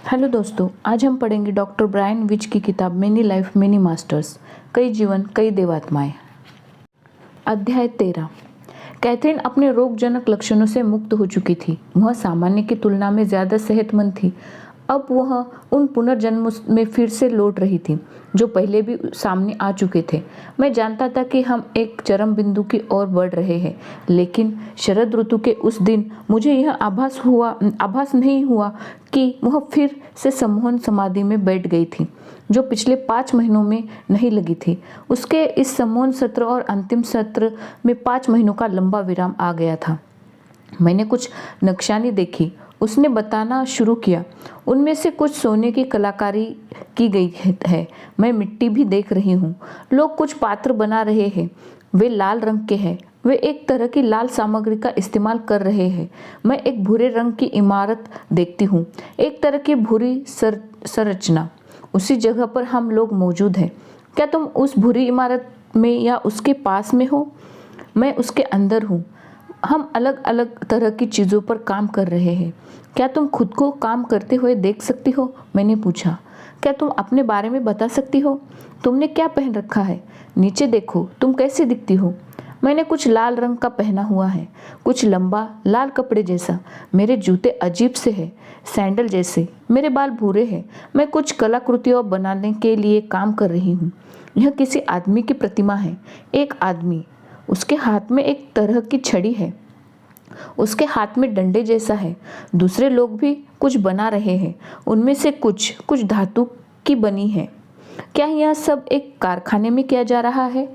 Hello दोस्तों, आज हम पढ़ेंगे डॉक्टर ब्रायन विच की किताब मेनी लाइफ मेनी मास्टर्स, कई जीवन कई देवात्माएं। अध्याय 13। कैथरीन अपने रोगजनक लक्षणों से मुक्त हो चुकी थी। वह सामान्य की तुलना में ज़्यादा सेहतमंद थी। अब वह उन पुनर्जन्मों में फिर से लौट रही थी जो पहले भी सामने आ चुके थे। मैं जानता था कि हम एक चरम बिंदु की ओर बढ़ रहे हैं, लेकिन शरद ऋतु के उस दिन मुझे यह आभास नहीं हुआ कि वह फिर से सम्मोहन समाधि में बैठ गई थी, जो पिछले 5 महीनों में नहीं लगी थी। उसके इस सम्मोहन सत्र और अंतिम सत्र में 5 महीनों का लंबा विराम आ गया था। मैंने कुछ नक्शानी देखी, उसने बताना शुरू किया। उनमें से कुछ सोने की कलाकारी की गई है। मैं मिट्टी भी देख रही हूँ। लोग कुछ पात्र बना रहे हैं। वे लाल रंग के हैं। वे एक तरह की लाल सामग्री का इस्तेमाल कर रहे हैं। मैं एक भूरे रंग की इमारत देखती हूँ, एक तरह की भूरी संरचना। उसी जगह पर हम लोग मौजूद हैं। क्या तुम उस भूरी इमारत में या उसके पास में हो? मैं उसके अंदर हूँ। हम अलग अलग तरह की चीज़ों पर काम कर रहे हैं। क्या तुम खुद को काम करते हुए देख सकती हो? मैंने पूछा। क्या तुम अपने बारे में बता सकती हो? तुमने क्या पहन रखा है? नीचे देखो, तुम कैसी दिखती हो? मैंने कुछ लाल रंग का पहना हुआ है, कुछ लंबा लाल कपड़े जैसा। मेरे जूते अजीब से हैं, सैंडल जैसे। मेरे बाल भूरे हैं। मैं कुछ कलाकृतियों बनाने के लिए काम कर रही हूँ। यह किसी आदमी की प्रतिमा है। एक आदमी, उसके हाथ में एक तरह की छड़ी है। उसके हाथ में डंडे जैसा है। दूसरे लोग भी कुछ बना रहे हैं। उनमें से कुछ धातु की बनी है। क्या यह सब एक कारखाने में किया जा रहा है?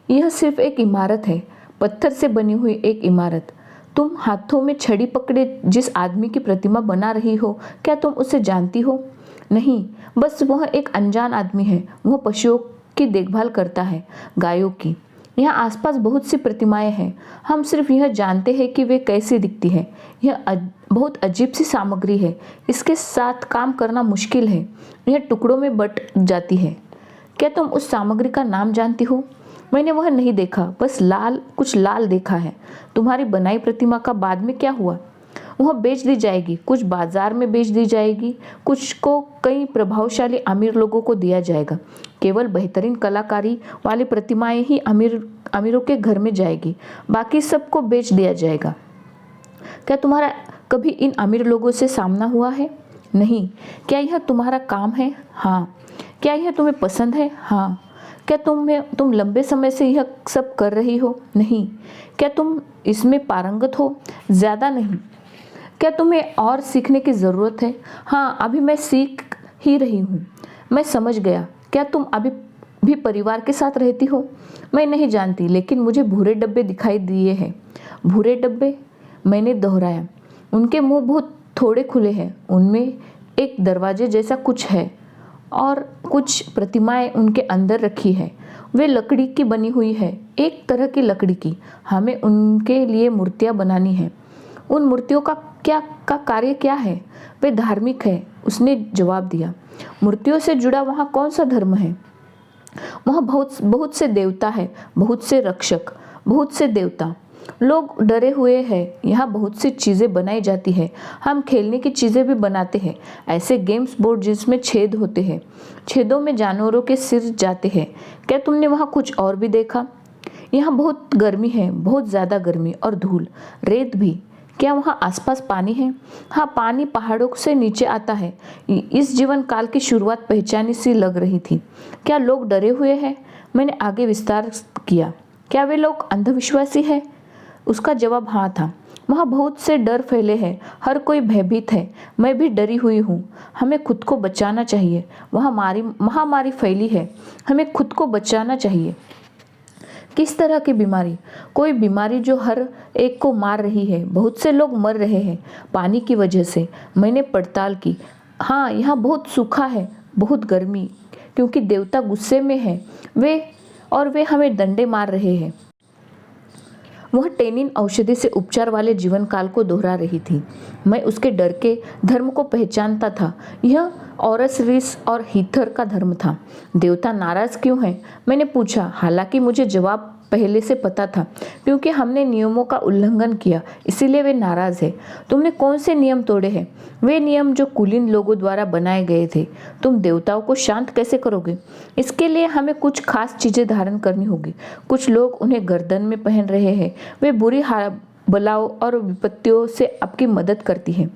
यह सिर्फ एक इमारत है, पत्थर से बनी हुई एक इमारत। तुम हाथों में छड़ी पकड़े जिस आदमी की प्रतिमा बना रही हो, क्या तुम उसे जानती हो? नहीं, बस वह एक अनजान आदमी है। वह पशुओं की देखभाल करता है, गायों की। यहाँ आसपास बहुत सी प्रतिमाएं हैं। हम सिर्फ यह जानते हैं कि वे कैसी दिखती है। यह बहुत अजीब सी सामग्री है। इसके साथ काम करना मुश्किल है। यह टुकड़ों में बट जाती है। क्या तुम उस सामग्री का नाम जानती हो? मैंने वह नहीं देखा, बस कुछ लाल देखा है। तुम्हारी बनाई प्रतिमा का बाद में क्या हुआ? वह बेच दी जाएगी। कुछ बाजार में बेच दी जाएगी, कुछ को कई प्रभावशाली अमीर लोगों को दिया जाएगा। केवल बेहतरीन कलाकारी वाली प्रतिमाएं ही अमीरों के घर में जाएगी, बाकी सबको बेच दिया जाएगा। क्या तुम्हारा कभी इन अमीर लोगों से सामना हुआ है? नहीं। क्या यह तुम्हारा काम है? हाँ। क्या यह तुम्हें पसंद है? हाँ। क्या तुम लंबे समय से यह सब कर रही हो? नहीं। क्या तुम इसमें पारंगत हो? ज़्यादा नहीं। क्या तुम्हें और सीखने की ज़रूरत है? हाँ, अभी मैं सीख ही रही हूँ। मैं समझ गया। क्या तुम अभी भी परिवार के साथ रहती हो? मैं नहीं जानती, लेकिन मुझे भूरे डब्बे दिखाई दिए हैं। भूरे डब्बे? मैंने दोहराया। उनके मुंह बहुत थोड़े खुले हैं। उनमें एक दरवाजे जैसा कुछ है और कुछ प्रतिमाएं उनके अंदर रखी है। वे लकड़ी की बनी हुई है, एक तरह की लकड़ी की। हमें उनके लिए मूर्तियाँ बनानी है। उन मूर्तियों का कार्य क्या है? वे धार्मिक है, उसने जवाब दिया। मूर्तियों से जुड़ा वहाँ कौन सा धर्म है? वहाँ बहुत से देवता है, बहुत से रक्षक, बहुत से देवता। लोग डरे हुए हैं। यहाँ बहुत सी चीज़ें बनाई जाती है। हम खेलने की चीज़ें भी बनाते हैं, ऐसे गेम्स बोर्ड जिसमें छेद होते हैं। छेदों में जानवरों के सिर जाते हैं। क्या तुमने वहाँ कुछ और भी देखा? यहाँ बहुत गर्मी है, बहुत ज़्यादा गर्मी और धूल, रेत भी। क्या वहाँ आसपास पानी है? हाँ, पानी पहाड़ों से नीचे आता है। इस जीवन काल की शुरुआत पहचानी सी लग रही थी। क्या लोग डरे हुए हैं? मैंने आगे विस्तार किया। क्या वे लोग अंधविश्वासी है? उसका जवाब हाँ था। वहाँ बहुत से डर फैले हैं। हर कोई भयभीत है। मैं भी डरी हुई हूँ। हमें खुद को बचाना चाहिए। वहाँ महामारी फैली है। हमें खुद को बचाना चाहिए। किस तरह की बीमारी? कोई बीमारी जो हर एक को मार रही है। बहुत से लोग मर रहे हैं पानी की वजह से। मैंने पड़ताल की। हाँ, यहाँ बहुत सूखा है, बहुत गर्मी, क्योंकि देवता गुस्से में है। वे हमें डंडे मार रहे हैं। वह टेनिन औषधि से उपचार वाले जीवन काल को दोहरा रही थी। मैं उसके डर के धर्म को पहचानता था। यह ओरसरीस और हीथर का धर्म था। देवता नाराज क्यों हैं? मैंने पूछा, हालांकि मुझे जवाब पहले से पता था, क्योंकि हमने नियमों का उल्लंघन किया, इसीलिए वे नाराज है। तुमने कौन से नियम तोड़े हैं? वे नियम जो कुलीन लोगों द्वारा बनाए गए थे। तुम देवताओं को शांत कैसे करोगे? इसके लिए हमें कुछ खास चीजें धारण करनी होगी। कुछ लोग उन्हें गर्दन में पहन रहे हैं। वे बुरी बलाओं और विपत्तियों से आपकी मदद करती है।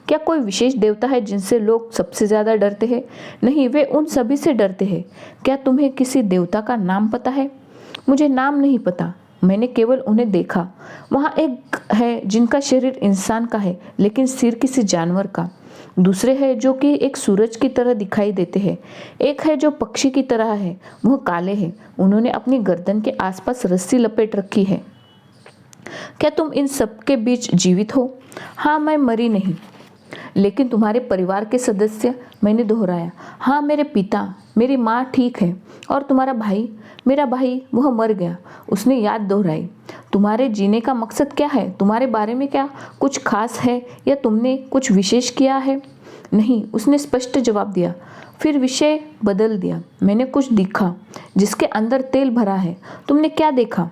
क्या कोई विशेष देवता है जिनसे लोग सबसे ज्यादा डरते हैं? नहीं, वे उन सभी से डरते हैं। क्या तुम्हें किसी देवता का नाम पता है? मुझे नाम नहीं पता, मैंने केवल उन्हें देखा। वहाँ एक है जिनका शरीर इंसान का है लेकिन सिर किसी जानवर का। दूसरे हैं जो कि एक सूरज की तरह दिखाई देते हैं। एक है जो पक्षी की तरह है, वह काले हैं। उन्होंने अपनी गर्दन के आसपास रस्सी लपेट रखी है। क्या तुम इन सब के बीच जीवित हो? हाँ, मैं मरी नहीं। लेकिन तुम्हारे परिवार के सदस्य? मैंने दोहराया। हाँ, मेरे पिता, मेरी माँ ठीक है। और तुम्हारा भाई? मेरा भाई, वह मर गया। उसने याद दोहराई। तुम्हारे जीने का मकसद क्या है? तुम्हारे बारे में क्या कुछ खास है या तुमने कुछ विशेष किया है? नहीं, उसने स्पष्ट जवाब दिया। फिर विषय बदल दिया। मैंने कुछ दिखा जिसके अंदर तेल भरा है। तुमने क्या देखा?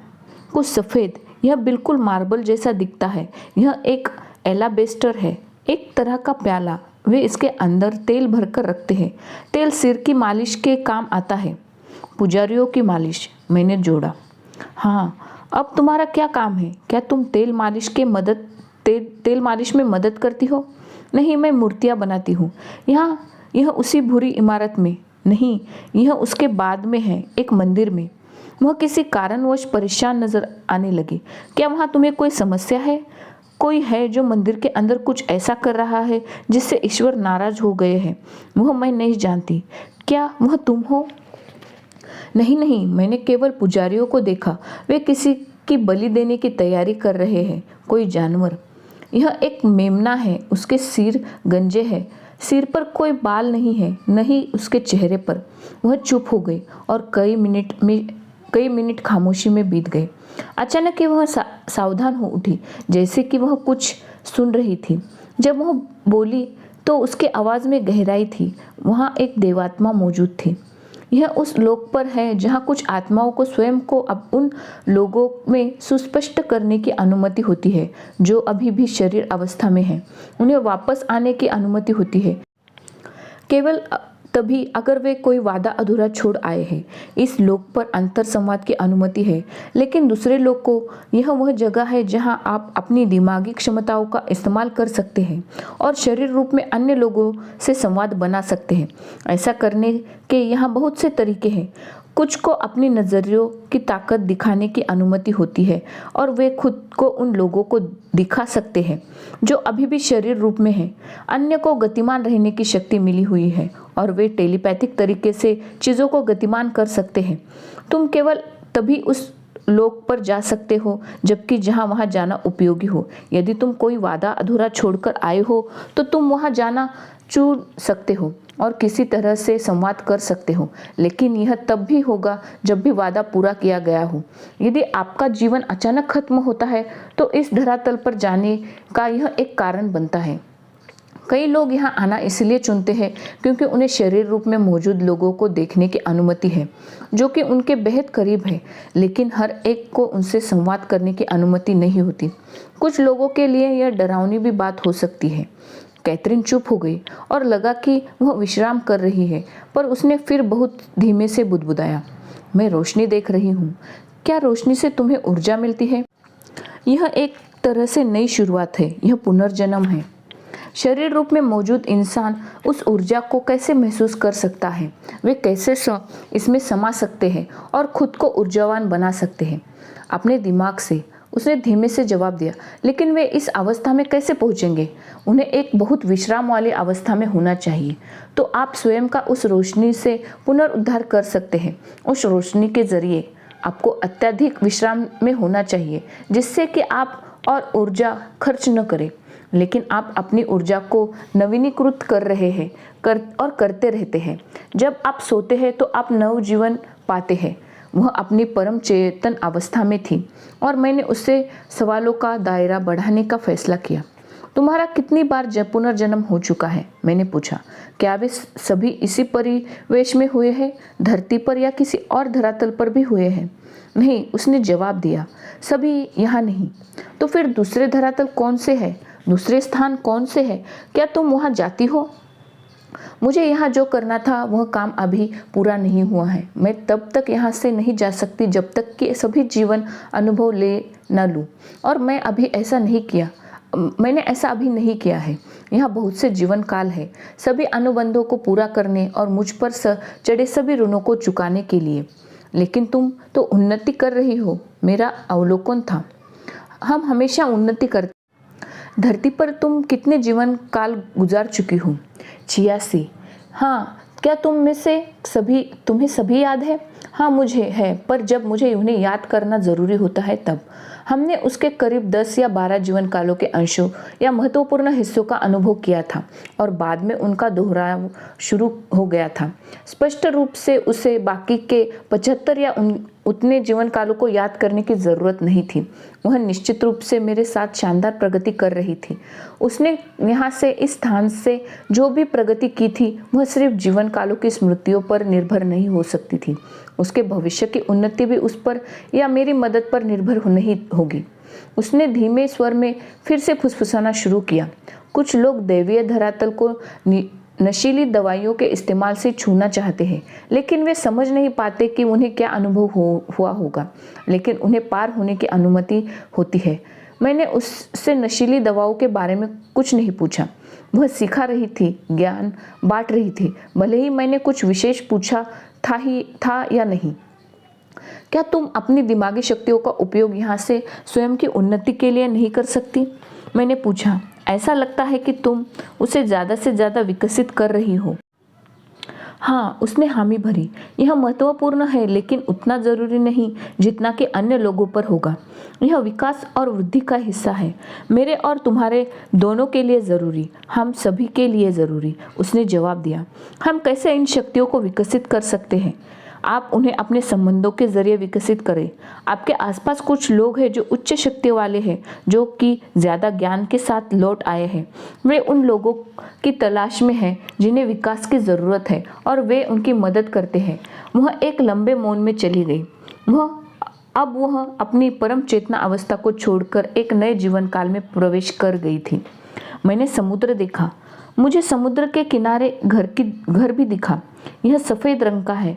कुछ सफ़ेद, यह बिल्कुल मार्बल जैसा दिखता है। यह एक एलाबेस्टर है, एक तरह का प्याला। वे इसके अंदर तेल भरकर रखते हैं। तेल सिर की मालिश के काम आता है। पुजारियों की मालिश, मैंने जोड़ा। हाँ, अब तुम्हारा क्या काम है? क्या तुम तेल मालिश में मदद करती हो? नहीं, मैं मूर्तियाँ बनाती हूँ। यह उसी बुरी इमारत में नहीं, यह उसके बाद में है, एक मंदिर में। वह किसी कारणवश परेशान नजर आने लगी। क्या वहाँ तुम्हें कोई समस्या है? कोई है जो मंदिर के अंदर कुछ ऐसा कर रहा है जिससे ईश्वर नाराज हो गए हैं? वह मैं नहीं जानती। क्या वह तुम हो? नहीं नहीं, मैंने केवल पुजारियों को देखा। वे किसी की बलि देने की तैयारी कर रहे हैं, कोई जानवर। यह एक मेमना है, उसके सिर गंजे है। सिर पर कोई बाल नहीं है, नहीं उसके चेहरे पर। वह चुप हो गई और कई मिनट खामोशी में बीत गए। अचानक ही वह सावधान हो उठी, जैसे कि वह कुछ सुन रही थी। जब वह बोली तो उसके आवाज़ में गहराई थी। वहाँ एक देवात्मा मौजूद थी। यह उस लोक पर है जहाँ कुछ आत्माओं को स्वयं को अब उन लोगों में सुस्पष्ट करने की अनुमति होती है जो अभी भी शरीर अवस्था में है। उन्हें वापस आने की अनुमति होती है, केवल तभी अगर वे कोई वादा अधूरा छोड़ आए हैं। इस लोक पर अंतर संवाद की अनुमति है, लेकिन दूसरे लोक को यह वह जगह है जहां आप अपनी दिमागी क्षमताओं का इस्तेमाल कर सकते हैं और शरीर रूप में अन्य लोगों से संवाद बना सकते हैं। ऐसा करने के यहाँ बहुत से तरीके हैं। कुछ को अपनी नज़रियों की ताकत दिखाने की अनुमति होती है और वे खुद को उन लोगों को दिखा सकते हैं जो अभी भी शरीर रूप में हैं। अन्य को गतिमान रहने की शक्ति मिली हुई है और वे टेलीपैथिक तरीके से चीज़ों को गतिमान कर सकते हैं। तुम केवल तभी उस लोक पर जा सकते हो जबकि जहाँ वहाँ जाना उपयोगी हो। यदि तुम कोई वादा अधूरा छोड़कर आए हो तो तुम वहाँ जाना चुन सकते हो और किसी तरह से संवाद कर सकते हो, लेकिन यह तब भी होगा जब भी वादा पूरा किया गया हो। यदि आपका जीवन अचानक खत्म होता है तो इस धरातल पर जाने का यह एक कारण बनता है। कई लोग यहाँ आना इसलिए चुनते हैं क्योंकि उन्हें शरीर रूप में मौजूद लोगों को देखने की अनुमति है जो कि उनके बेहद करीब है, लेकिन हर एक को उनसे संवाद करने की अनुमति नहीं होती। कुछ लोगों के लिए यह डरावनी भी बात हो सकती है। कैथरीन चुप हो गई और लगा कि वह विश्राम कर रही है, पर उसने फिर बहुत धीमे से बुदबुदाया, मैं रोशनी देख रही हूँ। क्या रोशनी से तुम्हें ऊर्जा मिलती है? यह एक तरह से नई शुरुआत है, यह पुनर्जन्म है। शरीर रूप में मौजूद इंसान उस ऊर्जा को कैसे महसूस कर सकता है? वे कैसे इसमें समा सकते हैं और खुद को ऊर्जावान बना सकते हैं? अपने दिमाग से, उसने धीमे से जवाब दिया। लेकिन वे इस अवस्था में कैसे पहुंचेंगे? उन्हें एक बहुत विश्राम वाली अवस्था में होना चाहिए। तो आप स्वयं का उस रोशनी से पुनरुद्धार कर सकते हैं। उस रोशनी के जरिए आपको अत्यधिक विश्राम में होना चाहिए जिससे कि आप और ऊर्जा खर्च न करें, लेकिन आप अपनी ऊर्जा को नवीनीकृत कर रहे हैं और करते रहते हैं। जब आप सोते हैं तो आप नव जीवन पाते हैं। वह अपनी परम चेतन अवस्था में थी और मैंने उससे सवालों का दायरा बढ़ाने का फैसला किया। तुम्हारा कितनी बार पुनर्जन्म हो चुका है? मैंने पूछा। क्या वे सभी इसी परिवेश में हुए हैं, धरती पर या किसी और धरातल पर भी हुए हैं? नहीं, उसने जवाब दिया, सभी यहाँ नहीं। तो फिर दूसरे धरातल कौन से है? दूसरे स्थान कौन से है? क्या तुम वहाँ जाती हो? मुझे यहाँ जो करना था वह काम अभी पूरा नहीं हुआ है। मैं तब तक यहाँ से नहीं जा सकती जब तक कि सभी जीवन अनुभव ले न लूँ। और मैंने ऐसा अभी नहीं किया है। यहाँ बहुत से जीवन काल है, सभी अनुबंधों को पूरा करने और मुझ पर चढ़े सभी ऋणों को चुकाने के लिए। लेकिन तुम तो उन्नति कर रही हो, मेरा अवलोकन था। हम हमेशा उन्नति करते। धरती पर तुम कितने जीवन काल गुजार चुकी हो? 86। हाँ, क्या तुम्हें सभी याद है? हाँ, मुझे है, पर जब मुझे उन्हें याद करना ज़रूरी होता है तब। हमने उसके करीब 10 या 12 जीवन कालों के अंशों या महत्वपूर्ण हिस्सों का अनुभव किया था और बाद में उनका दोहराव शुरू हो गया था। स्पष्ट रूप से उसे बाकी के 75 या उतने जीवन कालों को याद करने की ज़रूरत नहीं थी। वह निश्चित रूप से मेरे साथ शानदार प्रगति कर रही थी। उसने यहाँ से इस स्थान से जो भी प्रगति की थी वह सिर्फ जीवन कालों की स्मृतियों पर निर्भर नहीं हो सकती थी। उसके भविष्य की उन्नति भी उस पर या मेरी मदद पर निर्भर नहीं होगी। उसने धीमे स्वर में फिर से फुसफुसाना शुरू किया। कुछ लोग दैवीय धरातल को नशीली दवाइयों के इस्तेमाल से छूना चाहते हैं, लेकिन वे समझ नहीं पाते कि उन्हें क्या अनुभव हुआ होगा, लेकिन उन्हें पार होने की अनुमति होती है। मैंने उससे नशीली दवाओं के बारे में कुछ नहीं पूछा। वह सिखा रही थी, ज्ञान बांट रही थी, भले ही मैंने कुछ विशेष पूछा था या नहीं। क्या तुम अपनी दिमागी शक्तियों का उपयोग यहाँ से स्वयं की उन्नति के लिए नहीं कर सकती? मैंने पूछा। ऐसा लगता है कि तुम उसे ज़्यादा से ज़्यादा विकसित कर रही हो। हाँ, उसने हामी भरी। यह महत्वपूर्ण है, लेकिन उतना ज़रूरी नहीं जितना कि अन्य लोगों पर होगा। यह विकास और वृद्धि का हिस्सा है, मेरे और तुम्हारे दोनों के लिए ज़रूरी, हम सभी के लिए ज़रूरी। उसने जवाब दिया। हम कैसे इन शक्तियों को विकसित कर सकते हैं? आप उन्हें अपने संबंधों के जरिए विकसित करें। आपके आसपास कुछ लोग हैं जो उच्च शक्ति वाले हैं, जो कि ज़्यादा ज्ञान के साथ लौट आए हैं। वे उन लोगों की तलाश में हैं जिन्हें विकास की ज़रूरत है और वे उनकी मदद करते हैं। वह एक लंबे मौन में चली गई। वह अपनी परम चेतना अवस्था को छोड़कर एक नए जीवन काल में प्रवेश कर गई थी। मैंने समुद्र देखा। मुझे समुद्र के किनारे घर भी दिखा। यह सफ़ेद रंग का है।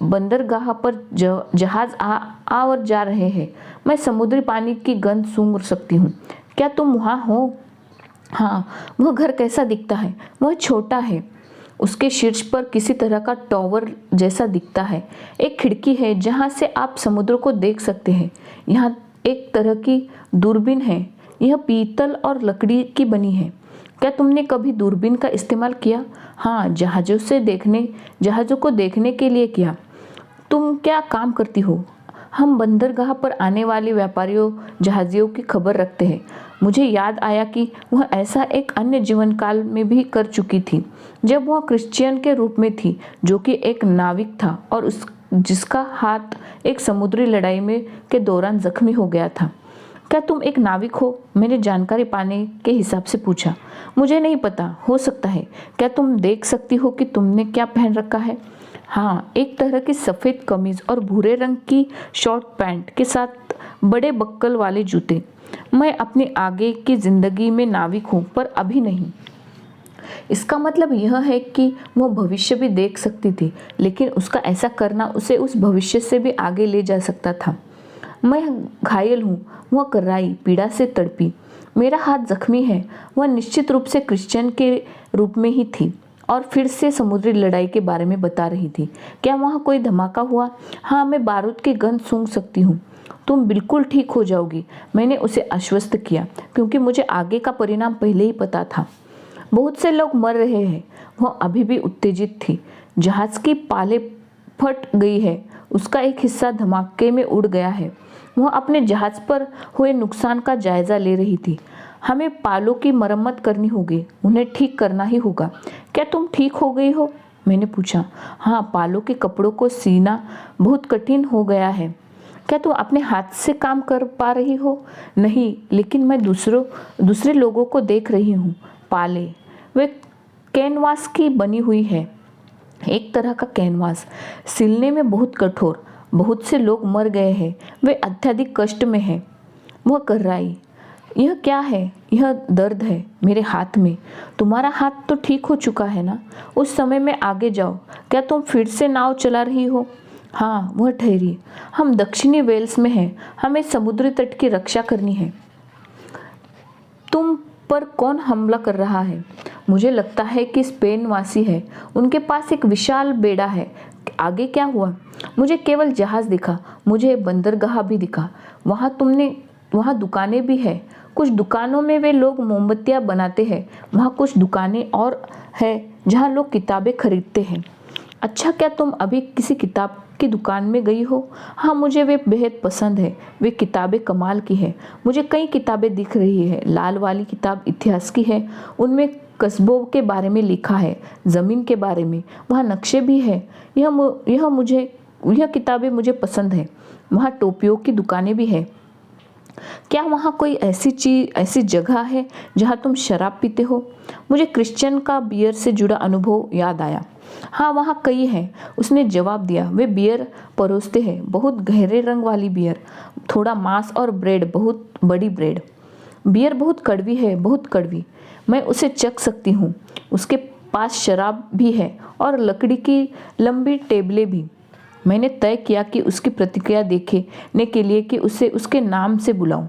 बंदरगाह पर जहाज आ और जा रहे हैं। मैं समुद्री पानी की गंध सूंघ सकती हूँ। क्या तुम वहाँ हो? हाँ। वह घर कैसा दिखता है? वह छोटा है। उसके शीर्ष पर किसी तरह का टॉवर जैसा दिखता है। एक खिड़की है जहाँ से आप समुद्र को देख सकते हैं। यहाँ एक तरह की दूरबीन है। यह पीतल और लकड़ी की बनी है। क्या तुमने कभी दूरबीन का इस्तेमाल किया? हाँ, जहाज़ों को देखने के लिए किया। तुम क्या काम करती हो? हम बंदरगाह पर आने वाले व्यापारियों जहाज़ियों की खबर रखते हैं। मुझे याद आया कि वह ऐसा एक अन्य जीवन काल में भी कर चुकी थी, जब वह क्रिश्चियन के रूप में थी, जो कि एक नाविक था और जिसका हाथ एक समुद्री लड़ाई के दौरान जख्मी हो गया था। क्या तुम एक नाविक हो? मैंने जानकारी पाने के हिसाब से पूछा। मुझे नहीं पता, हो सकता है। क्या तुम देख सकती हो कि तुमने क्या पहन रखा है? हाँ, एक तरह की सफ़ेद कमीज और भूरे रंग की शॉर्ट पैंट के साथ बड़े बक्कल वाले जूते। मैं अपनी आगे की ज़िंदगी में नाविक हूँ, पर अभी नहीं। इसका मतलब यह है कि वह भविष्य भी देख सकती थी, लेकिन उसका ऐसा करना उसे उस भविष्य से भी आगे ले जा सकता था। मैं घायल हूँ, वह कर्राई, पीड़ा से तड़पी। मेरा हाथ जख्मी है। वह निश्चित रूप से क्रिश्चियन के रूप में ही थी और फिर से समुद्री लड़ाई के बारे में बता रही थी। क्या वहाँ कोई धमाका हुआ? हाँ, मैं बारूद की गंध सूंघ सकती हूँ। तुम बिल्कुल ठीक हो जाओगी, मैंने उसे आश्वस्त किया, क्योंकि मुझे आगे का परिणाम पहले ही पता था। बहुत से लोग मर रहे हैं। वह अभी भी उत्तेजित थी। जहाज़ की पाले फट गई है। उसका एक हिस्सा धमाके में उड़ गया है। वह अपने जहाज़ पर हुए नुकसान का जायज़ा ले रही थी। हमें पालों की मरम्मत करनी होगी, उन्हें ठीक करना ही होगा। क्या तुम ठीक हो गई हो? मैंने पूछा। हाँ, पालों के कपड़ों को सीना बहुत कठिन हो गया है। क्या तुम अपने हाथ से काम कर पा रही हो? नहीं, लेकिन मैं दूसरे लोगों को देख रही हूँ। पाले, वे कैनवास की बनी हुई है, एक तरह का कैनवास, सिलने में बहुत कठोर। बहुत से लोग मर गए हैं, वे अत्यधिक कष्ट में हैं। वह कर्राई, यह क्या है? यह दर्द है मेरे हाथ में। तुम्हारा हाथ तो ठीक हो चुका है ना? उस समय में आगे जाओ। क्या तुम फिर से नाव चला रही हो? हाँ, वह ठहरी। हम दक्षिणी वेल्स में हैं, हमें समुद्री तट की रक्षा करनी है। तुम पर कौन हमला कर रहा है? मुझे लगता है कि स्पेन वासी है, उनके पास एक विशाल बेड़ा है। आगे क्या हुआ? मुझे केवल जहाज दिखा, मुझे बंदरगाह भी दिखा। वहाँ दुकानें भी है। कुछ दुकानों में वे लोग मोमबत्तियाँ बनाते हैं। वहाँ कुछ दुकानें और है जहाँ लोग किताबें खरीदते हैं। अच्छा, क्या तुम अभी किसी किताब की दुकान में गई हो? हाँ, मुझे वे बेहद पसंद है। वे किताबें कमाल की है। मुझे कई किताबें दिख रही है। लाल वाली किताब इतिहास की है, उनमें कस्बों के बारे में लिखा है, ज़मीन के बारे में। वहाँ नक्शे भी है। यह किताबें मुझे पसंद है। वहाँ टोपियों की दुकानें भी है। क्या वहाँ कोई ऐसी जगह है जहाँ तुम शराब पीते हो? मुझे क्रिश्चियन का बियर से जुड़ा अनुभव याद आया। हाँ, वहाँ कई हैं, उसने जवाब दिया। वे बियर परोसते हैं, बहुत गहरे रंग वाली बियर, थोड़ा मांस और ब्रेड, बहुत बड़ी ब्रेड। बियर बहुत कड़वी है, बहुत कड़वी। मैं उसे चख सकती हूँ। उसके पास शराब भी है और लकड़ी की लंबी टेबलें भी। मैंने तय किया कि उसकी प्रतिक्रिया देखने के लिए कि उसे उसके नाम से बुलाऊं।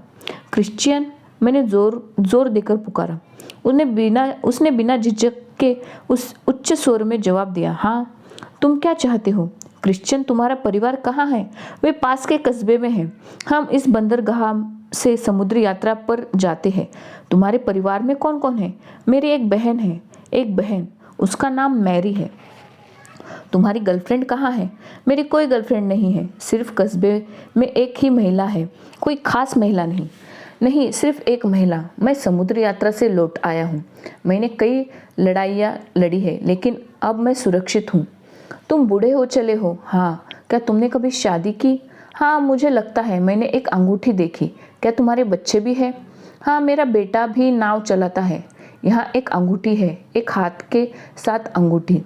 क्रिश्चियन, मैंने जोर देकर पुकारा। उसने बिना झिझक के उस उच्च स्वर में जवाब दिया, हाँ, तुम क्या चाहते हो? क्रिश्चियन, तुम्हारा परिवार कहाँ है? वे पास के कस्बे में हैं। हम इस बंदरगाह से समुद्री यात्रा पर जाते हैं। तुम्हारे परिवार में कौन कौन है? मेरी एक बहन है। एक बहन, उसका नाम मैरी है। तुम्हारी गर्लफ्रेंड कहाँ है? मेरी कोई गर्लफ्रेंड नहीं है, सिर्फ कस्बे में एक ही महिला है। कोई खास महिला नहीं। नहीं, सिर्फ एक महिला। मैं समुद्री यात्रा से लौट आया हूँ। मैंने कई लड़ाइयाँ लड़ी है, लेकिन अब मैं सुरक्षित हूँ। तुम बूढ़े हो चले हो। हाँ। क्या तुमने कभी शादी की? हाँ, मुझे लगता है। मैंने एक अंगूठी देखी। क्या तुम्हारे बच्चे भी हैं? हाँ, मेरा बेटा भी नाव चलाता है। यहाँ एक अंगूठी है, एक हाथ के साथ अंगूठी।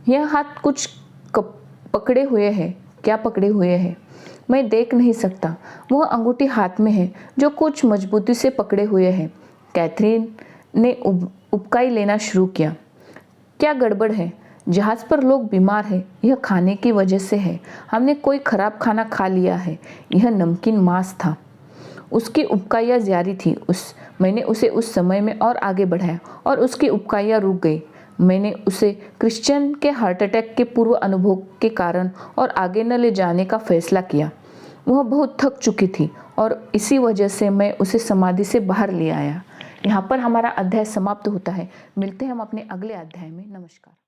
यह हाथ कुछ पकड़े हुए है। क्या पकड़े हुए है? मैं देख नहीं सकता। वह अंगूठी हाथ में है जो कुछ मजबूती से पकड़े हुए है। कैथरीन ने उबकाई लेना शुरू किया। क्या गड़बड़ है? जहाज पर लोग बीमार हैं। यह खाने की वजह से है। हमने कोई खराब खाना खा लिया है। यह नमकीन मांस था। उसकी उबकाइयाँ जारी थी। मैंने उसे उस समय में और आगे बढ़ाया और उसकी उबकाइयाँ रुक गई। मैंने उसे क्रिश्चियन के हार्ट अटैक के पूर्व अनुभव के कारण और आगे न ले जाने का फैसला किया। वह बहुत थक चुकी थी और इसी वजह से मैं उसे समाधि से बाहर ले आया। यहाँ पर हमारा अध्याय समाप्त होता है। मिलते हैं हम अपने अगले अध्याय में। नमस्कार।